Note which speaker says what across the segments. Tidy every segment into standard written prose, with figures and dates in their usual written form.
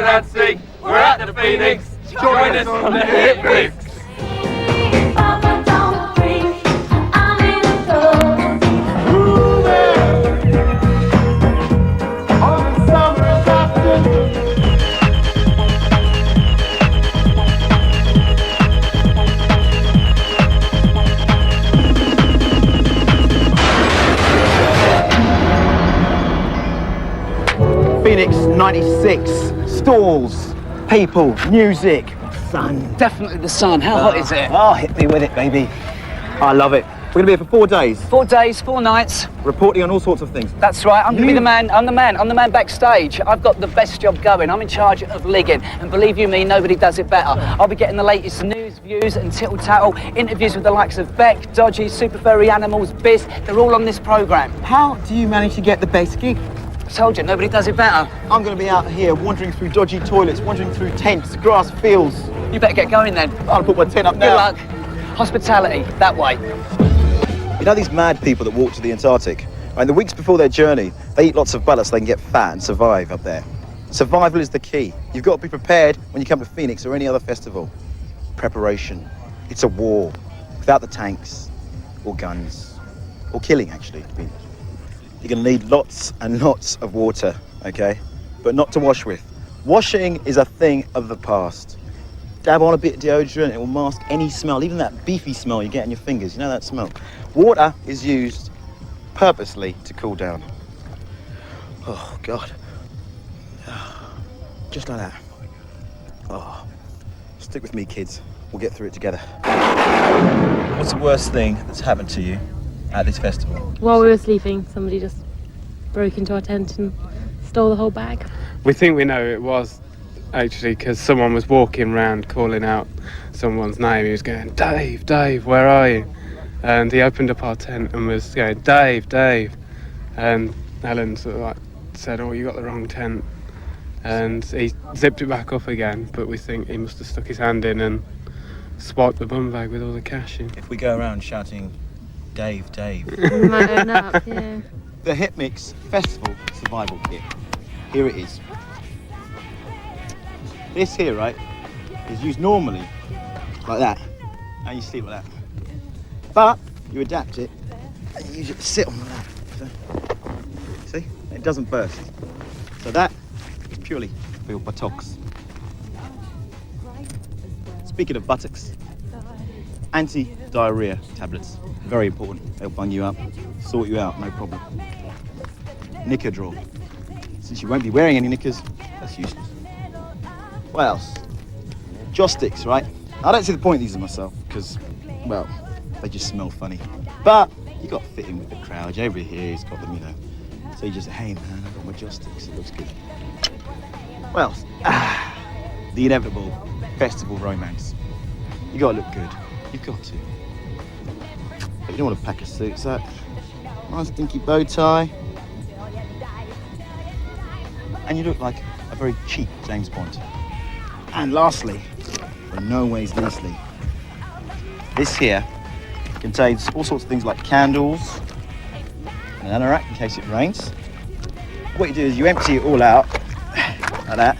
Speaker 1: at sea. We're at the Phoenix. Join us on the Hit Mix.
Speaker 2: Papa, don't breathe. I'm in love.
Speaker 3: On a summer's afternoon. Phoenix 96. Stalls, people, music, sun.
Speaker 4: Definitely the sun. How hot is it?
Speaker 3: Oh, hit me with it, baby. I love it. We're gonna be here for 4 days,
Speaker 4: 4 days, 4 nights.
Speaker 3: reporting on all sorts of things.
Speaker 4: That's right. I'm gonna be the man. I'm the man backstage. I've got the best job going. I'm in charge of ligging, and believe you me, nobody does it better. I'll be getting the latest news, views, and tittle tattle. Interviews with the likes of Beck, Dodgy, Super Furry Animals, Biz. They're all on this programme.
Speaker 3: How do you manage to get the best gig?
Speaker 4: I told you, nobody does it better.
Speaker 3: I'm gonna be out here wandering through dodgy toilets, wandering through tents, grass fields.
Speaker 4: You better get going then.
Speaker 3: I'll put my tent up
Speaker 4: Good
Speaker 3: now.
Speaker 4: luck. Hospitality, that way.
Speaker 5: You know these mad people that walk to the Antarctic? In the weeks before their journey, they eat lots of butter so they can get fat and survive up there. Survival is the key. You've got to be prepared when you come to Phoenix or any other festival. Preparation. It's a war. Without the tanks, or guns, or killing actually. You're going to need lots and lots of water, okay? But not to wash with. Washing is a thing of the past. Dab on a bit of deodorant, it will mask any smell, even that beefy smell you get in your fingers. You know that smell? Water is used purposely to cool down. Oh, God. Just like that. Oh, stick with me, kids. We'll get through it together. What's the worst thing that's happened to you at this festival?
Speaker 6: While we were sleeping, somebody just broke into our tent and stole the whole bag.
Speaker 7: We think we know it was actually because someone was walking around calling out someone's name. He was going, "Dave, Dave, where are you?" And he opened up our tent and was going, "Dave, Dave." And Helen sort of like said, "Oh, you got the wrong tent." And he zipped it back up again, but we think he must have stuck his hand in and swiped the bum bag with all the cash in.
Speaker 5: If we go around shouting, "Dave, Dave."
Speaker 6: We might own up, yeah.
Speaker 3: The Hit Mix Festival Survival Kit. Here it is. This here, right, is used normally like that, and you sleep like that. But you adapt it and you use it to sit on like that. So, see? It doesn't burst. So that is purely for your buttocks. Speaking of buttocks, anti-diarrhea tablets. Very important. They'll bung you up, sort you out, no problem. Knicker drawer. Since you won't be wearing any knickers, that's useless. What else? Joss sticks, right? I don't see the point of using myself because, well, they just smell funny. But you got to fit in with the crowd. Everybody here has got them, you know. So you just say, "Hey man, I've got my joss sticks. It looks good." What else? The inevitable festival romance. You got to look good. You've got to. But you don't want to pack a suit, so nice dinky bow tie. And you look like a very cheap James Bond. And lastly, but in no ways leastly, this here contains all sorts of things like candles and an anorak in case it rains. What you do is you empty it all out like that,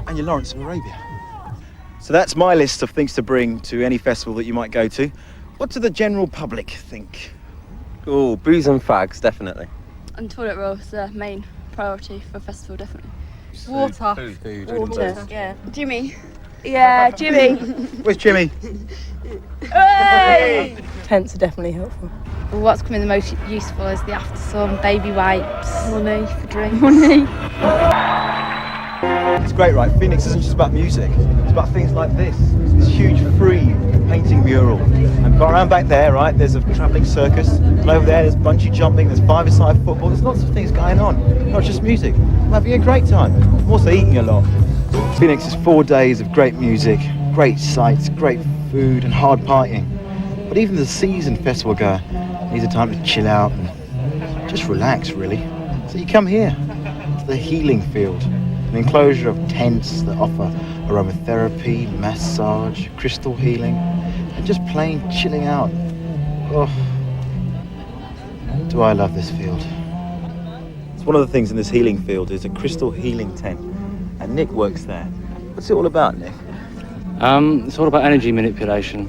Speaker 3: and you're Lawrence of Arabia. So that's my list of things to bring to any festival that you might go to. What do the general public think?
Speaker 8: Oh, booze and fags, definitely.
Speaker 9: And toilet roll is the main priority for a festival, definitely.
Speaker 6: Water.
Speaker 8: Food.
Speaker 6: Water, yeah.
Speaker 9: Jimmy. Yeah, Jimmy.
Speaker 3: Where's Jimmy?
Speaker 9: Hey!
Speaker 6: Tents are definitely helpful.
Speaker 9: Well, what's coming the most useful is the after sun, baby wipes,
Speaker 6: Money.
Speaker 9: for drinks. Money.
Speaker 3: It's great, right? Phoenix isn't just about music. It's about things like this. This huge free painting mural. And around back there, right, there's a travelling circus. And over there, there's bungee jumping, there's five-a-side football. There's lots of things going on. Not just music. I'm having a great time. I'm also eating a lot. Phoenix is 4 days of great music, great sights, great food and hard partying. But even the seasoned festival goer needs a time to chill out and just relax, really. So you come here to the Healing Field, an enclosure of tents that offer aromatherapy, massage, crystal healing, and just plain chilling out. Oh, do I love this field. one of the things in this healing field is a crystal healing tent, and Nick works there. What's it all about, Nick?
Speaker 10: It's all about energy manipulation,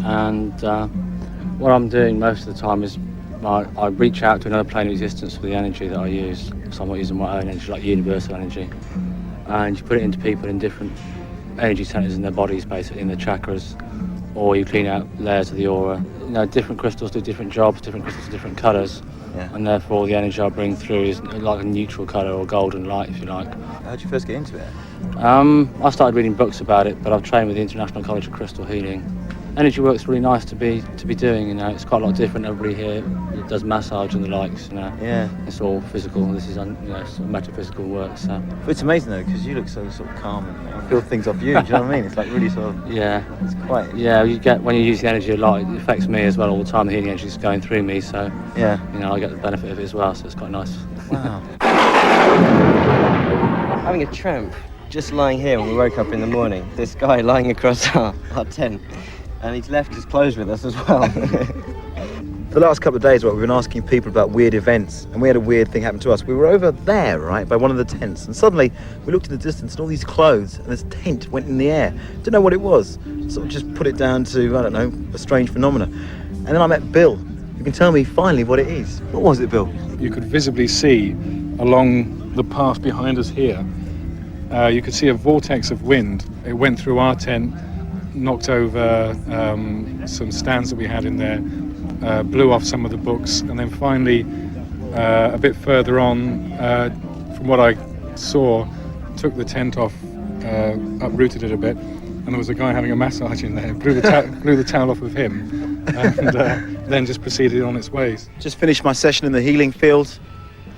Speaker 10: and what I'm doing most of the time is I reach out to another plane of existence for the energy that I use. So I'm not using my own energy, like universal energy, and you put it into people in different energy centers in their bodies, basically in their chakras, or you clean out layers of the aura. You know, different crystals do different jobs, different crystals do different colours, and therefore the energy I bring through is like a neutral colour or golden light, if you like.
Speaker 3: How'd you first get into it?
Speaker 10: I started reading books about it, but I've trained with the International College of Crystal Healing. Energy work's really nice to be doing, you know. It's quite a lot different. Everybody here does massage and the likes, you know.
Speaker 3: Yeah.
Speaker 10: It's all physical. This is, you know, sort of metaphysical work. So.
Speaker 3: But it's amazing though, because you look so sort of calm and I feel things off you. Do you know what I mean? It's like really sort of.
Speaker 10: Yeah.
Speaker 3: It's quite.
Speaker 10: Yeah. You get when you use the energy a lot, it affects me as well all the time. The healing energy is going through me, so.
Speaker 3: Yeah.
Speaker 10: You know, I get the benefit of it as well. So it's quite nice.
Speaker 3: Wow.
Speaker 8: Having a tramp, just lying here when we woke up in the morning. This guy lying across our tent, and he's left his clothes with us as well.
Speaker 3: For the last couple of days, we've been asking people about weird events, and we had a weird thing happen to us. We were over there, right, by one of the tents, and suddenly we looked in the distance, and all these clothes and this tent went in the air. Didn't know what it was. Sort of just put it down to, I don't know, a strange phenomenon. And then I met Bill, who can tell me finally what it is. What was it, Bill?
Speaker 11: You could visibly see along the path behind us here. You could see a vortex of wind. It went through our tent, knocked over some stands that we had in there, blew off some of the books, and then finally, a bit further on, from what I saw, took the tent off, uprooted it a bit, and there was a guy having a massage in there, blew the towel off of him, and then just proceeded on its ways.
Speaker 3: Just finished my session in the healing field.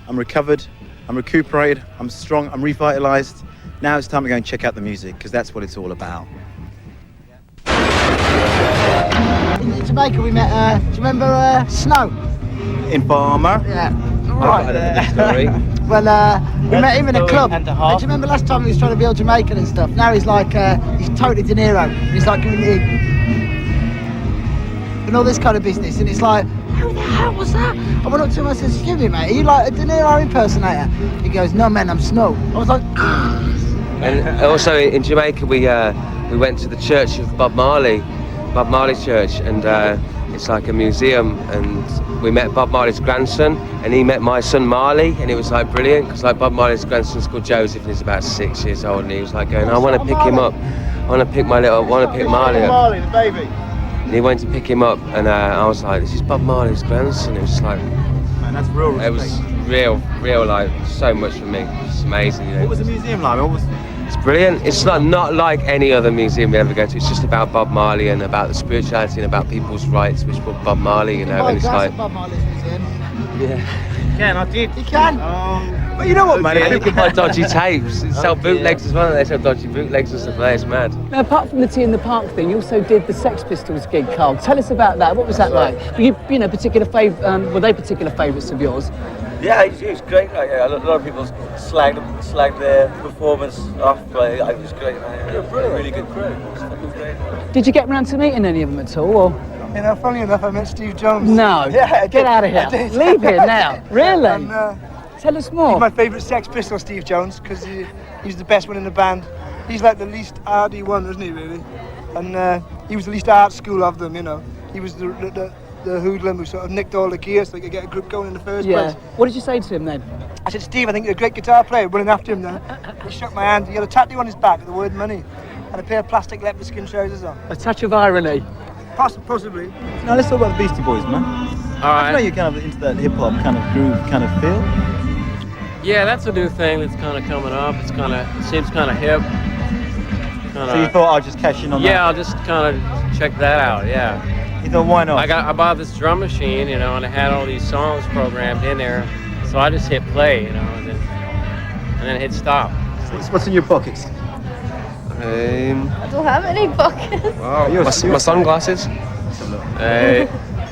Speaker 3: I'm recovered, I'm recuperated, I'm strong, I'm revitalised. Now it's time to go and check out the music, because that's what it's all about.
Speaker 12: In Jamaica we met, do you remember Snow?
Speaker 3: In Palmer?
Speaker 12: Yeah.
Speaker 8: Right. I story.
Speaker 12: Well, we met him in a club.
Speaker 8: And a
Speaker 12: Do
Speaker 8: half.
Speaker 12: you remember last time he was trying to build Jamaican and stuff? Now he's like, he's totally De Niro. He's like giving it and all this kind of business. And it's like, who the hell was that? I went up to him and I said, excuse me, mate, are you like a De Niro impersonator? He goes, no, man, I'm Snow. I was like,
Speaker 8: And also in Jamaica, we went to the church of Bob Marley Church, and it's like a museum, and we met Bob Marley's grandson, and he met my son Marley, and it was like brilliant, because like Bob Marley's grandson's called Joseph, and he's about 6 years old, and he was like going, I want to pick him up, I want to pick Marley up.
Speaker 3: Marley, the baby.
Speaker 8: And he went to pick him up, and I was like, this is Bob Marley's grandson. It was just like,
Speaker 3: Man, that's real respect.
Speaker 8: it was real, like so much for me. It's amazing, you know.
Speaker 3: What was the museum like? What was...
Speaker 8: It's brilliant. It's not like any other museum we ever go to. It's just about Bob Marley and about the spirituality and about people's rights, which were Bob Marley, you know. And it's like,
Speaker 12: Bob Marley's museum.
Speaker 8: yeah.
Speaker 3: Yeah, and I did.
Speaker 12: You can.
Speaker 3: But you know what, man?
Speaker 8: And you can buy dodgy tapes. They sell bootlegs as well. They sell dodgy bootlegs and stuff. It's mad.
Speaker 4: Now, apart from the Tea in the Park thing, you also did the Sex Pistols gig, Carl. Tell us about that. What was that like? You know, were they particular favourites of yours?
Speaker 13: Yeah, it was great. Like, a lot of people slagged their performance off, but it was great. Really good crew. It was fucking great.
Speaker 4: Did you get round to meeting any of them at all? Or?
Speaker 12: You know, funny enough, I met Steve Jones.
Speaker 4: No.
Speaker 12: Yeah,
Speaker 4: Get out of here. Leave here now. Really?
Speaker 12: And,
Speaker 4: tell us more.
Speaker 12: He's my favourite Sex Pistol, Steve Jones, because he's the best one in the band. He's like the least arty one, isn't he, really? And he was the least art school of them, you know. He was the hoodlum who sort of nicked all the gear so they could get a group going in the first place.
Speaker 4: What did you say to him then?
Speaker 12: I said, Steve, I think you're a great guitar player. Running after him then. He shook my hand. He had a tattoo on his back with the word money and a pair of plastic leopard skin trousers on.
Speaker 4: A touch of irony.
Speaker 12: Possibly.
Speaker 3: Now let's talk about the Beastie Boys, man.
Speaker 10: Alright.
Speaker 3: I know you're kind of into that hip-hop kind of groove kind of feel.
Speaker 10: Yeah, that's a new thing that's kind of coming up. It seems kind of hip.
Speaker 3: So you thought I'd just cash in on that?
Speaker 10: Yeah, I'll just kind of check that out. Yeah.
Speaker 3: You thought, why not?
Speaker 10: I bought this drum machine, you know, and I had all these songs programmed in there. So I just hit play, you know, and then hit stop.
Speaker 3: What's in your pockets?
Speaker 9: I don't have any pockets.
Speaker 8: Wow, my sunglasses.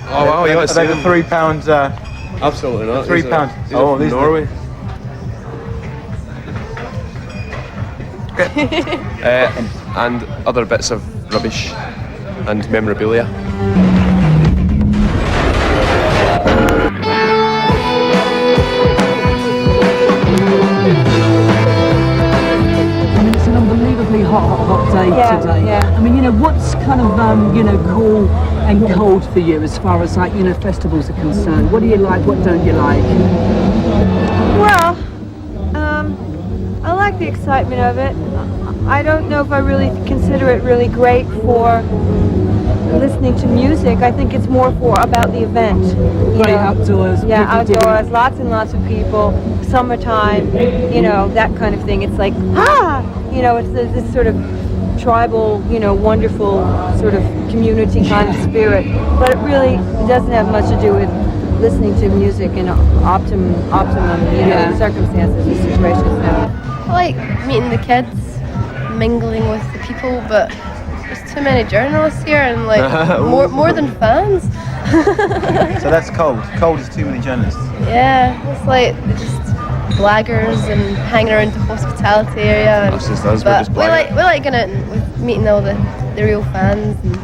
Speaker 3: Oh wow, you got the £3.
Speaker 8: Absolutely not.
Speaker 3: £3.
Speaker 8: Oh, these Norway. And other bits of rubbish and memorabilia.
Speaker 4: day today. I mean, you know, what's kind of, you know, cool and cold for you as far as, like, you know, festivals are concerned? What do you like, what don't you like?
Speaker 14: Well, I like the excitement of it. I don't know if I really consider it really great for listening to music. I think it's more about the event.
Speaker 4: Right, outdoors.
Speaker 14: Yeah,
Speaker 4: people
Speaker 14: outdoors,
Speaker 4: doing-
Speaker 14: lots and lots of people, summertime, you know, that kind of thing. It's like, you know, it's this sort of tribal, you know, wonderful sort of community kind of spirit. But it really doesn't have much to do with listening to music in optimum, you know, circumstances and situations. No.
Speaker 9: I like meeting the kids, mingling with the people, but there's too many journalists here and like more than fans.
Speaker 3: So that's cold. Cold is too many journalists.
Speaker 9: Yeah, it's like they're just blaggers and hanging around the hospitality area. And,
Speaker 3: That's just us, we're
Speaker 9: but
Speaker 3: just
Speaker 9: we
Speaker 3: blaggers.
Speaker 9: like going out and meeting all the real fans and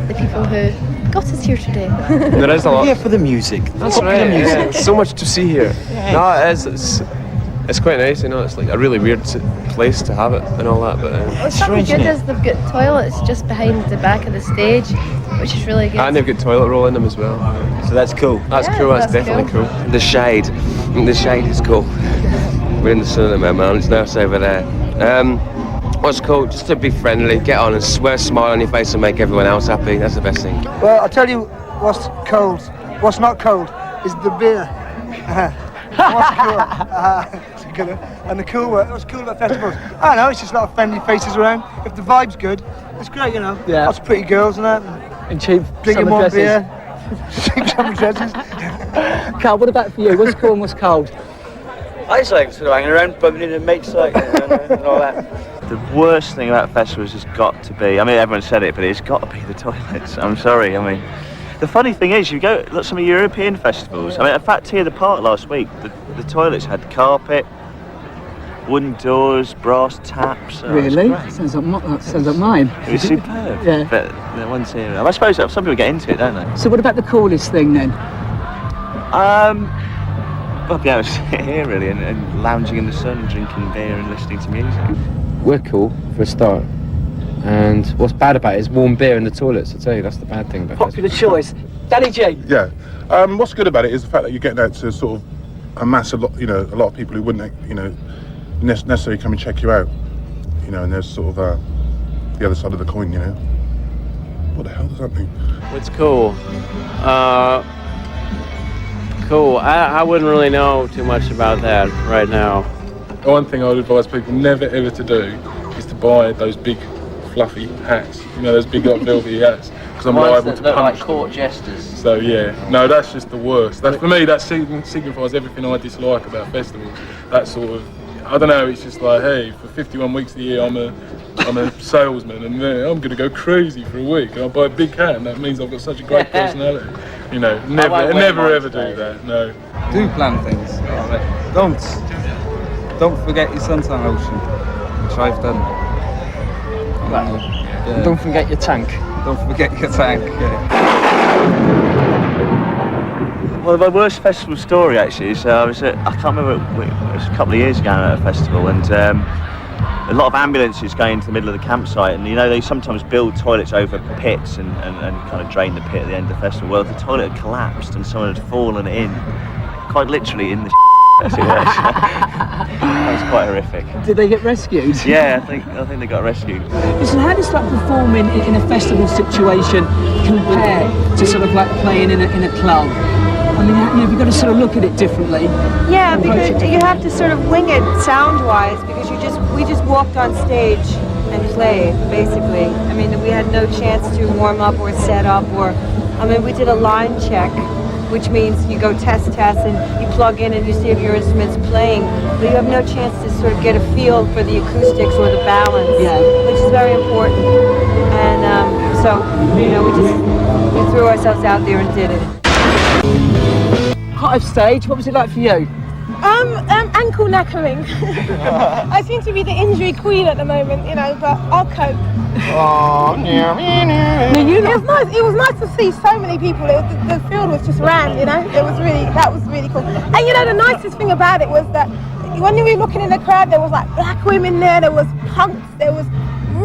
Speaker 9: the people who got us here today.
Speaker 1: There is a lot.
Speaker 3: Here for the music.
Speaker 1: That's
Speaker 3: Popular
Speaker 1: right.
Speaker 3: music.
Speaker 1: Yeah, so much to see here. No, it is. It's quite nice, you know. It's like a really weird place to have it and all that, but
Speaker 9: What's something good is they've got toilets just behind the back of the stage, which is really good.
Speaker 1: and they've got toilet roll in them as well.
Speaker 3: So that's cool.
Speaker 1: That's
Speaker 9: Yeah,
Speaker 1: cool. That's
Speaker 9: that's
Speaker 1: definitely cool.
Speaker 8: The shade is cool. We're in the sun at the moment, it's nice over there. What's cool, just to be friendly, get on and wear a smile on your face and make everyone else happy. That's the best thing.
Speaker 12: Well, I'll tell you what's cold. What's not cold is the beer. What's cool? It's a good one. And the cool one, what's cool about festivals? I don't know, it's just a lot of friendly faces around. If the vibe's good, it's great, you know.
Speaker 4: Yeah.
Speaker 12: Lots of pretty girls and that.
Speaker 4: And cheap
Speaker 12: Drinking
Speaker 4: summer
Speaker 12: one
Speaker 4: dresses.
Speaker 12: beer. Cheap summer dresses.
Speaker 4: Carl, what about for you? What's cool and what's cold?
Speaker 13: I just like sort of hanging around, bumping into mates like and all that.
Speaker 15: The worst thing about festivals has got to be, I mean everyone said it, but it's got to be the toilets. I'm sorry, I mean. The funny thing is, you go look at some of European festivals. I mean, in fact, here at the park last week, the toilets had carpet, wooden doors, brass taps. Oh, it was
Speaker 4: Really?
Speaker 15: great.
Speaker 4: Sounds like mine.
Speaker 15: It was superb.
Speaker 4: Yeah.
Speaker 15: But the ones here, I suppose some people get into it, don't they?
Speaker 4: So what about the coolest thing then?
Speaker 15: Well, be able to sit here really and lounging in the sun, drinking beer and listening to music.
Speaker 7: We're cool for a start. And what's bad about it is warm beer in the toilets. I tell you, that's the bad thing about it.
Speaker 4: Popular choice. Danny G.
Speaker 16: Yeah. What's good about it is the fact that you're getting out to sort of amass a lot of people who wouldn't, you know, necessarily come and check you out. You know, and there's sort of the other side of the coin, you know. What the hell does that mean?
Speaker 17: What's cool? Cool. I wouldn't really know too much about that right now.
Speaker 16: One thing I would advise people never ever to do is to buy those big fluffy hats. You know, those big like velvety hats. Because I'm liable to punch them.
Speaker 17: court jesters.
Speaker 16: So yeah, no, that's just the worst. That, for me, that signifies everything I dislike about festivals. That sort of, I don't know. It's just like, hey, for 51 weeks of the year, I'm a salesman, and I'm going to go crazy for a week, and I'll buy a big hat, and that means I've got such a great personality. You know, never ever do that. No.
Speaker 18: Do plan things. Don't forget your suntan lotion, which I've done. Yeah.
Speaker 4: Don't forget your tank.
Speaker 18: Don't forget your tank. Yeah.
Speaker 15: Well, my worst festival story actually is I can't remember, it was a couple of years ago at a festival, and a lot of ambulances going into the middle of the campsite, and you know they sometimes build toilets over pits and kind of drain the pit at the end of the festival. Well, the toilet had collapsed and someone had fallen in, quite literally in the as it was. That was quite horrific.
Speaker 4: Did they get rescued?
Speaker 15: Yeah, I think they got rescued.
Speaker 4: Listen, how does like performing in a festival situation compare to sort of like playing in a club? I mean, you know, you've got to sort of look at it differently.
Speaker 14: Yeah, because you have to sort of wing it sound-wise, because we just walked on stage and played, basically. I mean, we had no chance to warm up or set up, we did a line check, which means you go test, and you plug in and you see if your instrument's playing, but you have no chance to sort of get a feel for the acoustics or the balance, which is very important. And so, you know, we threw ourselves out there and did it.
Speaker 4: Hot off stage, what was it like for you?
Speaker 19: Ankle knackering. I seem to be the injury queen at the moment, you know, but I'll cope.
Speaker 4: Oh,
Speaker 19: It was nice to see so many people. The field was just rammed, you know. That was really cool. And you know, the nicest thing about it was that when you were looking in the crowd, there was like black women there was punks, there was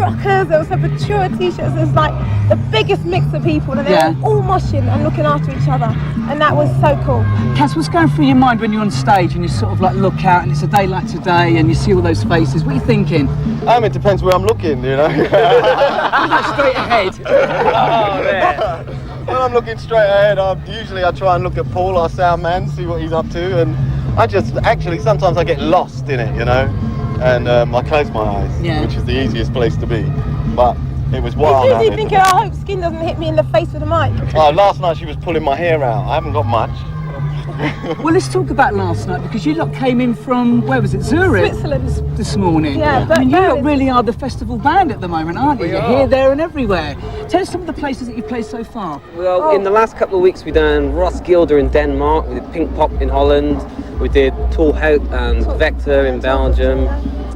Speaker 19: rockers, there was some mature t-shirts. There's like the biggest mix of people, and they're all moshing and looking after each other, and that was so cool.
Speaker 4: Cass, what's going through your mind when you're on stage and you sort of like look out and it's a day like today and you see all those faces? What are you thinking?
Speaker 20: It depends where I'm looking, you know.
Speaker 4: Straight ahead.
Speaker 20: Oh, man. When I'm looking straight ahead, usually I try and look at Paul, our sound man, see what he's up to, and I just sometimes I get lost in it, you know, and I close my eyes, which is the easiest place to be. But it was wild.
Speaker 19: He's usually thinking, I hope Skin doesn't hit me in the face with a mic.
Speaker 20: Oh, last night she was pulling my hair out. I haven't got much.
Speaker 4: Well, let's talk about last night, because you lot came in from, where was it, Zurich?
Speaker 19: Switzerland.
Speaker 4: This morning.
Speaker 19: Yeah,
Speaker 4: I mean, you lot really are the festival band at the moment, aren't you?
Speaker 17: We
Speaker 4: You're
Speaker 17: are.
Speaker 4: here, there and everywhere. Tell us some of the places that you've played so far.
Speaker 17: Well, in the last couple of weeks, we've done Roskilde in Denmark, we did Pink Pop in Holland, we did Tolhout and Vector in Belgium.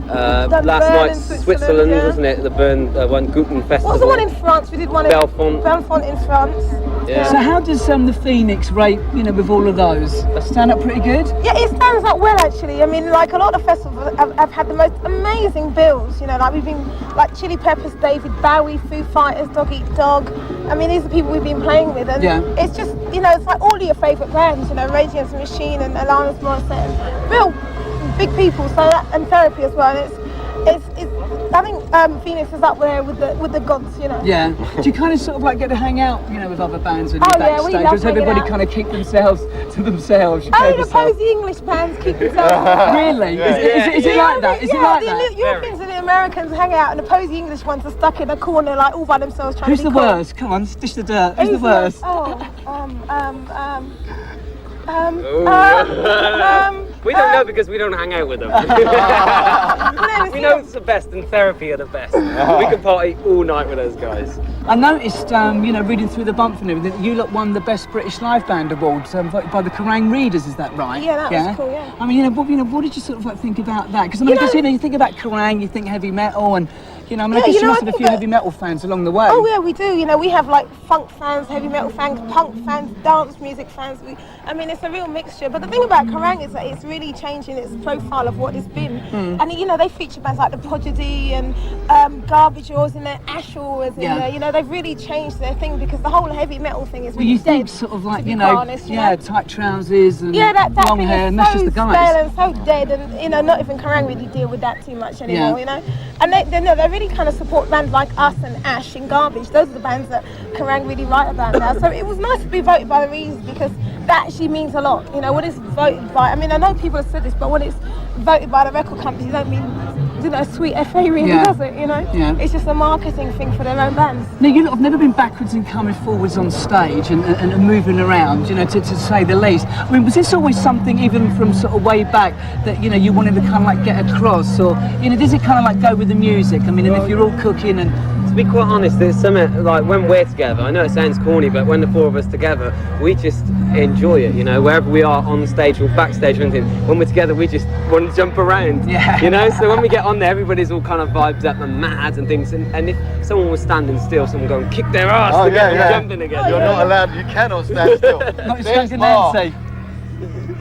Speaker 17: Last night,
Speaker 19: in
Speaker 17: Switzerland,
Speaker 19: yeah.
Speaker 17: wasn't it? The Bern one Guten Festival.
Speaker 19: What's the one in France? We did one
Speaker 17: Belfont.
Speaker 19: in Belfont in France.
Speaker 17: Yeah.
Speaker 4: So how does the Phoenix rate, with all of those? Stand up pretty good?
Speaker 19: Yeah, it stands up well actually. I mean, like a lot of festivals have had the most amazing bills, like we've been, like Chili Peppers, David Bowie, Foo Fighters, Dog Eat Dog. I mean, these are people we've been playing with, and it's just, it's like all of your favourite bands, Rage Against the Machine and Alanis Morissette, real big people, and Therapy as well, and it's I think Phoenix is up there with the gods,
Speaker 4: Yeah. Do you kind of sort of like get to hang out, with other bands when
Speaker 19: Oh,
Speaker 4: you're
Speaker 19: yeah, we
Speaker 4: backstage?
Speaker 19: love
Speaker 4: Or does everybody
Speaker 19: hanging out.
Speaker 4: kind of keep themselves to themselves? You
Speaker 19: Oh,
Speaker 4: play
Speaker 19: the
Speaker 4: yourself?
Speaker 19: Posey English bands keep themselves.
Speaker 4: Really? Is it like that? Is it like that?
Speaker 19: The Europeans and the Americans hang out, and the Posey English ones are stuck in a corner, like all by themselves trying
Speaker 4: Who's
Speaker 19: to be
Speaker 4: the
Speaker 19: cool.
Speaker 4: worst? Come on, dish the dirt. Who's the worst?
Speaker 17: We don't know because we don't hang out with them. We know it's the best, and Therapy are the best. We can party all night with those guys.
Speaker 4: I noticed, reading through the bump and everything, you lot won the Best British Live Band Award voted by the Kerrang Readers, is that right?
Speaker 19: Yeah, that was cool, yeah.
Speaker 4: I mean, what did you sort of like think about that? Because I mean, you think about Kerrang, you think heavy metal, and I guess you must have a few heavy metal fans along the way.
Speaker 19: Oh yeah, we do. We have like funk fans, heavy metal fans, punk fans, dance music fans. It's a real mixture. But the thing about Kerrang is that it's really changing its profile of what it's been. And they feature bands like The Prodigy and Garbage Yours in there, Ashore is in there. They've really changed their thing because the whole heavy metal thing is
Speaker 4: Well,
Speaker 19: really
Speaker 4: you think
Speaker 19: dead,
Speaker 4: sort of like,
Speaker 19: to be quite honest,
Speaker 4: tight trousers and
Speaker 19: that
Speaker 4: long
Speaker 19: thing
Speaker 4: hair,
Speaker 19: is
Speaker 4: and that's
Speaker 19: so
Speaker 4: just the
Speaker 19: stale
Speaker 4: guys.
Speaker 19: and so dead, and not even Kerrang really deal with that too much anymore, And they really kind of support bands like us and Ash and Garbage. Those are the bands that Kerrang really write about now. So it was nice to be voted by the Readers because that actually means a lot. When it's voted by, I know people have said this, but when it's voted by the record companies, don't mean sweet FA really, does it?
Speaker 4: Yeah.
Speaker 19: It's just a marketing thing for their own bands.
Speaker 4: Now, you lot have never been backwards in coming forwards on stage and moving around, to say the least. I mean, was this always something, even from sort of way back, that, you wanted to kind of like get across? Or, does it kind of like go with the music? I mean, and if you're all cooking and...
Speaker 17: To be quite honest, there's something like when we're together, I know it sounds corny, but when the four of us together, we just enjoy it, wherever we are on stage or backstage or anything. When we're together, we just want to jump around, so when we get on there, everybody's all kind of vibes up and mad and things, and if someone was standing still, someone go and kick their ass to get them jumping again.
Speaker 20: You're not allowed, you cannot stand still.
Speaker 4: Not Skunk and Nancy.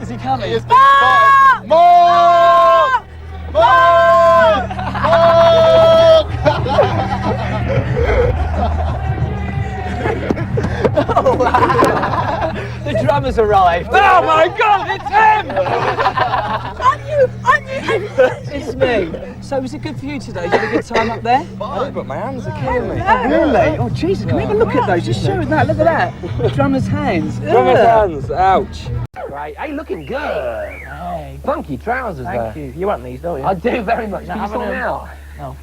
Speaker 4: Is he coming?
Speaker 20: He is started. Mark!
Speaker 4: The drummer's arrived. Oh my God, it's him! It's me. So was it good for you today? Did you have a good time up there?
Speaker 18: But my hands are killing me.
Speaker 4: Oh, really? Oh, Jesus, can we have a look at those? Just show us that, look at that. Drummer's hands.
Speaker 17: Drummer's hands, ouch.
Speaker 21: Right, hey, looking good. Hey. Funky trousers there.
Speaker 18: Thank you. You want these, don't you?
Speaker 21: I do very much. Can you
Speaker 18: having
Speaker 21: sort them out?
Speaker 18: No.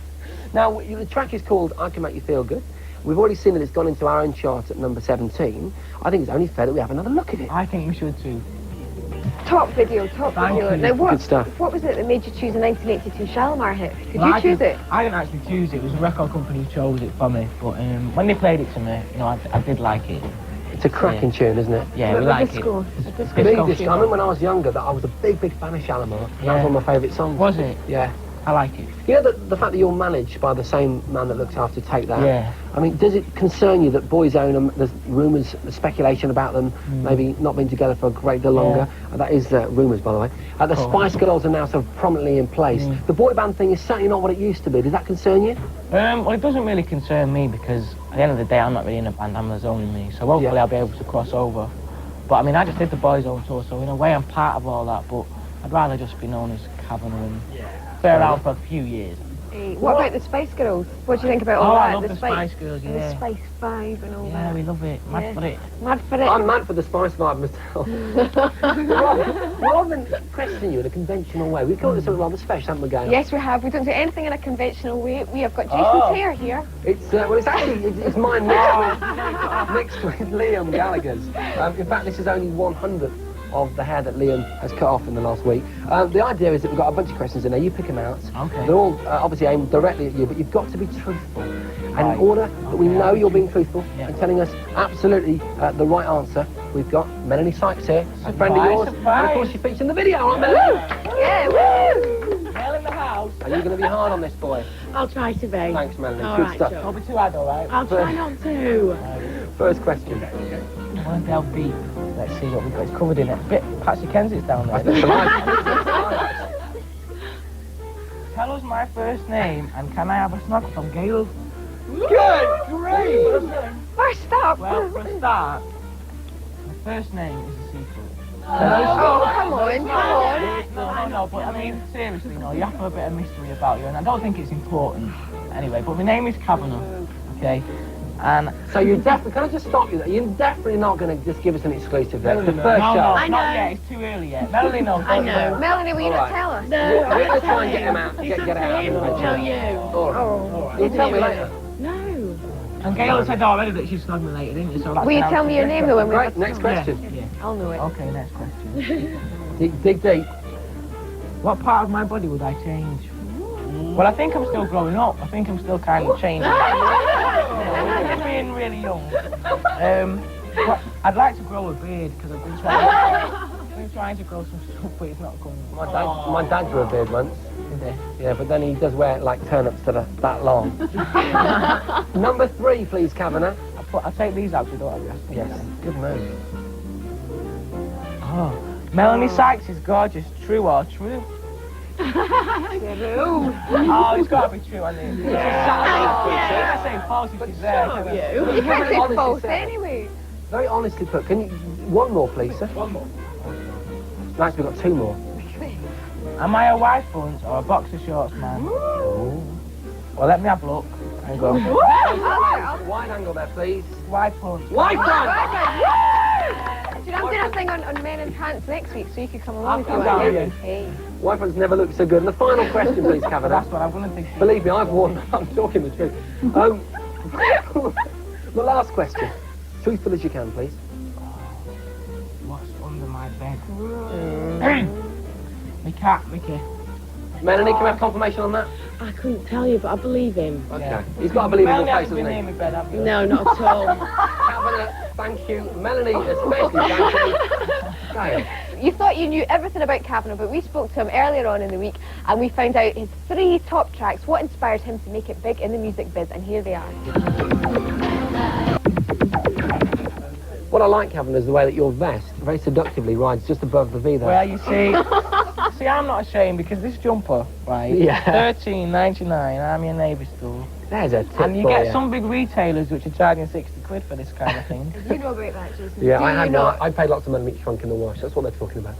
Speaker 21: Now, the track is called I Can Make You Feel Good. We've already seen that it's gone into our own chart at number 17. I think it's only fair that we have another look at it.
Speaker 18: I think we should too.
Speaker 22: Top video.
Speaker 18: Thank you.
Speaker 22: Now,
Speaker 21: Good stuff.
Speaker 22: what was it that made you choose a 1982 Shalimar hit? Did
Speaker 18: Well,
Speaker 22: you
Speaker 18: I
Speaker 22: choose
Speaker 18: didn't-
Speaker 22: it?
Speaker 18: I didn't actually choose it. It was a record company who chose it for me. But when they played it to me, I did like it.
Speaker 21: It's a cracking tune, isn't it?
Speaker 18: Yeah, we like it.
Speaker 21: I remember when I was younger that I was a big fan of Shalimar. That was one of my favourite songs.
Speaker 18: Was it?
Speaker 21: Yeah.
Speaker 18: I like it.
Speaker 21: You know, the fact that you're managed by the same man that looks after Take That?
Speaker 18: Yeah.
Speaker 21: I mean, does it concern you that boys own them, there's rumours, speculation about them, maybe not being together for a great deal longer? That is rumours, by the way. The Spice Girls are now sort of prominently in place. The boy band thing is certainly not what it used to be. Does that concern you?
Speaker 18: Well, it doesn't really concern me because at the end of the day, I'm not really in a band, there's only me. So hopefully I'll be able to cross over. But I mean, I just did the Boys Own tour, so in a way I'm part of all that, but I'd rather just be known as Kavanagh and stay around for a few years.
Speaker 22: What about the Spice Girls? What do you think about all that?
Speaker 18: I love the Spice Girls,
Speaker 22: and the Spice Vibe and all that.
Speaker 18: Yeah, we love it. Mad for it.
Speaker 22: Mad for it.
Speaker 21: I'm mad for the Spice Vibe myself. rather than pressing you in a conventional way, we've got something rather special, haven't we, Gail?
Speaker 22: Yes, we have. We don't do anything in a conventional way. We have got Jason's hair here.
Speaker 21: It's well, it's actually it's mine mixed with Liam Gallagher's. In fact, this is only 1/100th of the hair that Liam has cut off in the last week. The idea is that we've got a bunch of questions in there. You pick them out.
Speaker 18: Okay.
Speaker 21: They're all obviously aimed directly at you, but you've got to be truthful. And in order that we know you're being truthful and telling us absolutely the right answer, we've got Melanie Sykes here, a friend of yours, and of course she featured in the video, aren't Melanie?
Speaker 22: Yeah, woo!
Speaker 18: Mel in the house.
Speaker 21: Are you going to be hard on this boy?
Speaker 22: I'll try to be.
Speaker 21: Thanks, Melanie.
Speaker 22: All
Speaker 21: Good
Speaker 22: right,
Speaker 21: stuff.
Speaker 22: Joe.
Speaker 18: Don't be too hard, all right?
Speaker 22: I'll try not to.
Speaker 21: First question.
Speaker 18: I want to delve deep. Let's see what we've got. It's covered in it. Bit Patsy Kensit's down there. Tell us my first name and can I have a snuggle from Gail?
Speaker 22: Good! Great! First up!
Speaker 18: Well, for a start, my first name is a secret.
Speaker 22: Oh, come on, come on.
Speaker 18: No, but I mean, seriously, no, you have to have a bit of mystery about you, and I don't think it's important. Anyway, but my name is Kavanagh, okay? And
Speaker 21: so you're definitely, can I just stop you there? You're definitely not going to just give us an exclusive there. The first show.
Speaker 18: No, not yet, it's too early yet. Melanie knows.
Speaker 22: I know. Melanie, will you not tell us?
Speaker 21: No, we're going to try and get him out, get it out.
Speaker 22: I'll tell you.
Speaker 21: All right. You'll tell me later.
Speaker 22: No.
Speaker 18: And Gail said already that she's snug me later, didn't you? So
Speaker 22: will you tell me your name though when we
Speaker 21: Right, next question.
Speaker 18: Yeah.
Speaker 22: I'll know it.
Speaker 18: Okay, next question.
Speaker 21: Dig deep.
Speaker 18: What part of my body would I change? Well, I think I'm still growing up. I think I'm still kind of changing. I'm being really young. But I'd like to grow a beard because I've been trying to grow some stuff, but it's not coming.
Speaker 21: My dad grew a beard once. Yeah, but then he does wear like turnips that are that long. Number 3, please, Kavanagh.
Speaker 18: I'll take these out, you don't have to.
Speaker 21: Yes, good move.
Speaker 18: Oh, Melanie Sykes is gorgeous. True or true?
Speaker 22: True.
Speaker 18: Oh, it's got to be true, I mean. I say false if she's there.
Speaker 22: You can't say false anyway.
Speaker 21: Very honestly put, can you, one more please, sir?
Speaker 18: One more.
Speaker 21: Nice, we've got 2 more.
Speaker 18: Am I a white buns or a boxer shorts man? Ooh. Well, let me have a look. There you go.
Speaker 21: Wide angle there, please.
Speaker 18: White buns.
Speaker 21: White buns!
Speaker 22: I'm doing a thing on Men in Pants next week, so you could come along if you want. Hey.
Speaker 21: White buns never look so good. And the final question, please, Kavanagh.
Speaker 18: That's what I'm going to think.
Speaker 21: Believe me, I've worn them. I'm talking the truth. The last question. Truthful as you can, please.
Speaker 18: What's under my bed? My cat, Mickey.
Speaker 21: Melanie, can we have confirmation on that?
Speaker 6: I couldn't tell you, but I believe him.
Speaker 21: Okay.
Speaker 18: Yeah.
Speaker 21: He's got a believable
Speaker 18: Melanie
Speaker 21: face, hasn't he?
Speaker 18: been in my bed, have you?
Speaker 6: No, not at all.
Speaker 21: Kavanagh, thank you. Melanie, especially thank you. Gail.
Speaker 22: You thought you knew everything about Kavanagh, but we spoke to him earlier on in the week and we found out his 3 top tracks, what inspired him to make it big in the music biz, and here they are.
Speaker 21: What I like, Kavanagh, is the way that your vest very seductively rides just above the V there.
Speaker 18: Well, you see, I'm not ashamed because this jumper, right,
Speaker 21: Yeah.
Speaker 18: $13.99, I'm your neighbour store.
Speaker 21: There's a tip
Speaker 18: And you
Speaker 21: for
Speaker 18: get
Speaker 21: you.
Speaker 18: some big retailers which are charging 60 quid for this kind of thing.
Speaker 22: You know about that, Jason?
Speaker 21: Yeah,
Speaker 22: Do
Speaker 21: I had
Speaker 22: you
Speaker 21: no.
Speaker 22: not?
Speaker 21: I paid lots of money to get shrunk in the wash. That's what they're talking about.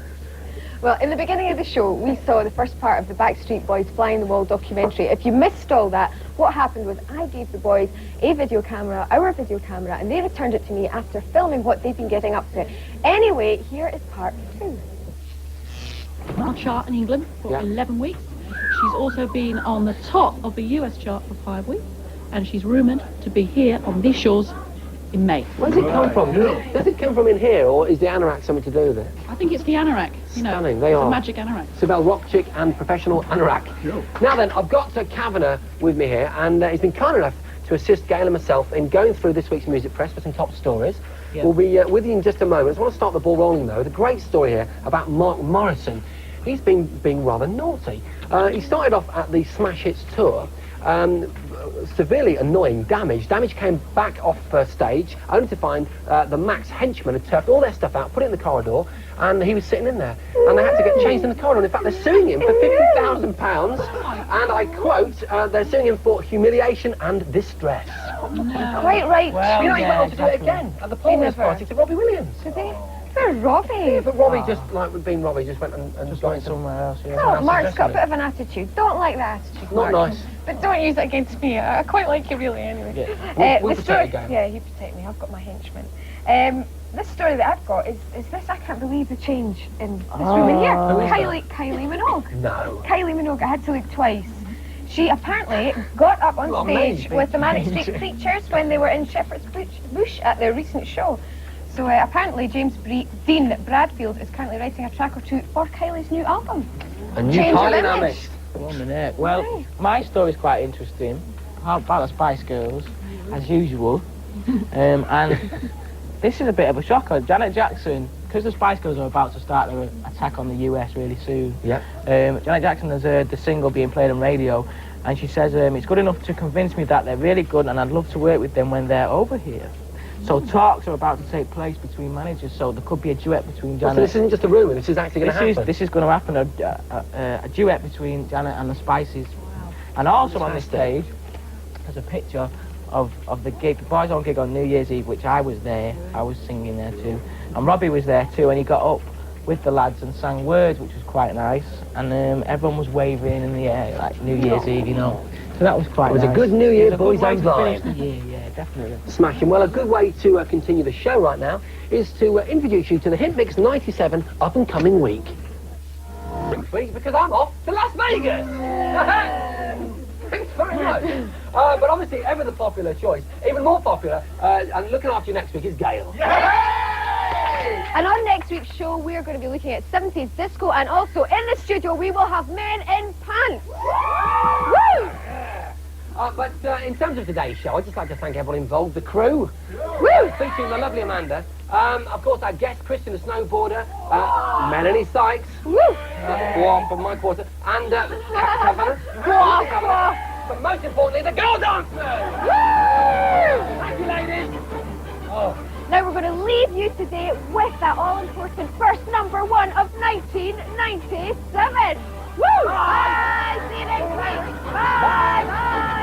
Speaker 22: Well, in the beginning of the show, we saw the first part of the Backstreet Boys Fly in the Wall documentary. If you missed all that, what happened was I gave the boys a video camera, our video camera, and they returned it to me after filming what they've been getting up to. Anyway, here is part 2.
Speaker 2: On chart in England for 11 weeks. She's also been on the top of the US chart for 5 weeks, and she's rumoured to be here on these shores in May.
Speaker 21: Where does it come from? Does it come from in here, or is the anorak something to do with it?
Speaker 2: I think it's the anorak. You know,
Speaker 21: Stunning, they
Speaker 2: it's
Speaker 21: are.
Speaker 2: a magic anorak.
Speaker 21: Sibel rock chick and professional anorak. Now then, I've got Kavanagh with me here, and he's been kind enough to assist Gail and myself in going through this week's Music Press for some top stories.
Speaker 18: Yeah.
Speaker 21: We'll be with you in just a moment. I just want to start the ball rolling, though. The great story here about Mark Morrison, he's been being rather naughty. He started off at the Smash Hits tour, severely annoying Damage. Damage came back off stage, only to find the Max henchmen had turfed all their stuff out, put it in the corridor, and he was sitting in there. And they had to get changed in the corridor. And in fact, they're suing him for £50,000. And I quote, they're suing him for humiliation and distress.
Speaker 22: Quite right.
Speaker 21: Well, you know, he went on to do it again at the Paul's party to Robbie Williams.
Speaker 22: Did they? For Robbie?
Speaker 21: Yeah, but Robbie just, like, being Robbie, just went and just got somewhere else. Yeah.
Speaker 22: Oh, Mark's got a bit of an attitude. Don't like that attitude,
Speaker 21: Not
Speaker 22: Mark.
Speaker 21: nice.
Speaker 22: But don't use it against me. I quite like you really anyway.
Speaker 21: Yeah. We'll
Speaker 22: the
Speaker 21: protect
Speaker 22: story,
Speaker 21: you,
Speaker 22: yeah, you protect me. I've got my henchmen. This story that I've got is this. I can't believe the change in this woman here.
Speaker 21: Who is
Speaker 22: Kylie Minogue.
Speaker 21: No.
Speaker 22: Kylie Minogue. I had to look twice. She apparently got up on stage with the Manic Street Preachers when they were in Shepherd's Bush at their recent show. So apparently James Dean Bradfield is currently writing a track or two for Kylie's new album.
Speaker 21: A new
Speaker 22: Change of
Speaker 21: Kylie now
Speaker 22: image.
Speaker 21: mixed.
Speaker 18: One minute. Well, my story's quite interesting. How about the Spice Girls, as usual. And this is a bit of a shocker. Janet Jackson, because the Spice Girls are about to start their attack on the US really soon.
Speaker 21: Yeah.
Speaker 18: Janet Jackson has heard the single being played on radio, and she says it's good enough to convince me that they're really good, and I'd love to work with them when they're over here. So talks are about to take place between managers, so there could be a duet between Janet...
Speaker 21: So this isn't just a rumour, this is actually going to happen?
Speaker 18: This is going to happen, a duet between Janet and the Spices. And also on this stage, there's a picture of the gig, the Boys On gig on New Year's Eve, which I was there, I was singing there too. And Robbie was there too, and he got up with the lads and sang Words, which was quite nice. And everyone was waving in the air, like New Year's Eve, you know. So that was quite nice.
Speaker 21: It was a good New Year Boys On vibe.
Speaker 18: The year, yeah, definitely.
Speaker 21: Smashing. Well, a good way to continue the show right now is to introduce you to the Hit Mix 97 up-and-coming week. Because I'm off to Las Vegas! Thanks very much. But obviously, ever the popular choice, even more popular, and looking after you next week is Gail.
Speaker 22: And on next week's show, we're going to be looking at 70s disco, and also in the studio, we will have Men in Pants. Woo!
Speaker 21: But in terms of today's show, I'd just like to thank everyone involved, the crew.
Speaker 22: Woo!
Speaker 21: Featuring the lovely Amanda. Of course, our guest, Christian the snowboarder, Melanie Sykes, from my quarter, and Kavanagh. But most importantly, the girl dancers!
Speaker 22: Woo!
Speaker 21: Thank you, ladies.
Speaker 22: Now we're going to leave you today with that all-important first number one of 1997. Woo! Bye! See you next week. Bye! Bye!